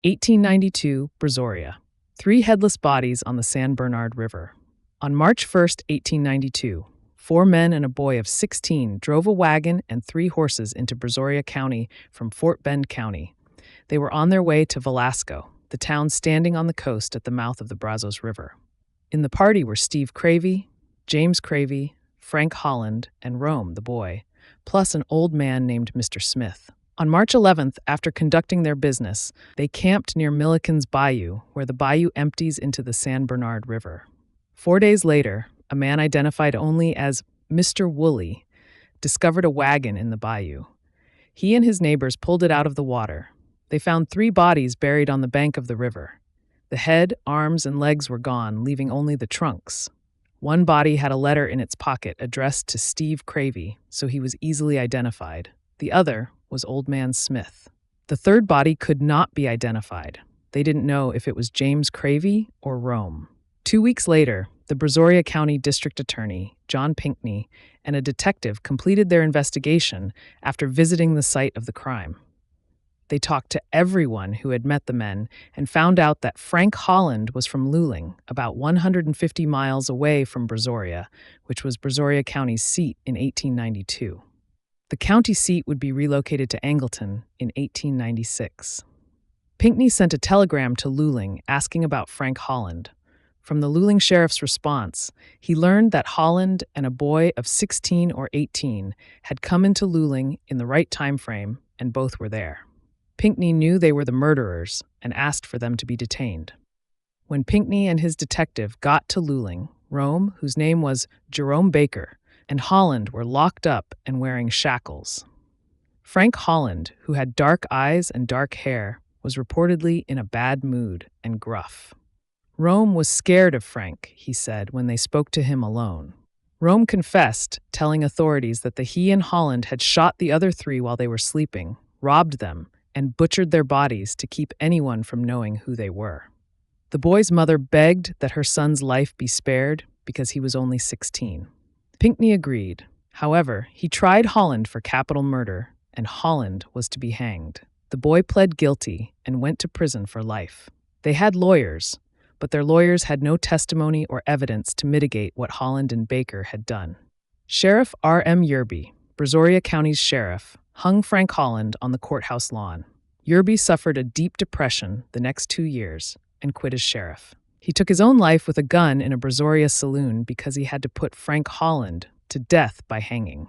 1892, Brazoria. 3 headless bodies on the San Bernard River. On March 1st, 1892, 4 men and a boy of 16 drove a wagon and 3 horses into Brazoria County from Fort Bend County. They were on their way to Velasco, the town standing on the coast at the mouth of the Brazos River. In the party were Steve Cravey, James Cravey, Frank Holland, and Rome, the boy, plus an old man named Mr. Smith. On March 11th, after conducting their business, they camped near Milliken's Bayou, where the bayou empties into the San Bernard River. 4 days later, a man identified only as Mr. Woolley discovered a wagon in the bayou. He and his neighbors pulled it out of the water. They found 3 bodies buried on the bank of the river. The head, arms, and legs were gone, leaving only the trunks. One body had a letter in its pocket addressed to Steve Cravey, so he was easily identified. The other was Old Man Smith. The 3rd body could not be identified. They didn't know if it was James Cravey or Rome. 2 weeks later, the Brazoria County District Attorney, John Pinckney, and a detective completed their investigation after visiting the site of the crime. They talked to everyone who had met the men and found out that Frank Holland was from Luling, about 150 miles away from Brazoria, which was Brazoria County's seat in 1892. The county seat would be relocated to Angleton in 1896. Pinckney sent a telegram to Luling asking about Frank Holland. From the Luling sheriff's response, he learned that Holland and a boy of 16 or 18 had come into Luling in the right time frame, and both were there. Pinckney knew they were the murderers and asked for them to be detained. When Pinckney and his detective got to Luling, Rome, whose name was Jerome Baker, and Holland were locked up and wearing shackles. Frank Holland, who had dark eyes and dark hair, was reportedly in a bad mood and gruff. Rome was scared of Frank, he said when they spoke to him alone. Rome confessed, telling authorities that he and Holland had shot the other 3 while they were sleeping, robbed them, and butchered their bodies to keep anyone from knowing who they were. The boy's mother begged that her son's life be spared because he was only 16. Pinckney agreed. However, he tried Holland for capital murder, and Holland was to be hanged. The boy pled guilty and went to prison for life. They had lawyers, but their lawyers had no testimony or evidence to mitigate what Holland and Baker had done. Sheriff R.M. Yerby, Brazoria County's sheriff, hung Frank Holland on the courthouse lawn. Yerby suffered a deep depression the next 2 years and quit as sheriff. He took his own life with a gun in a Brazoria saloon because he had to put Frank Holland to death by hanging.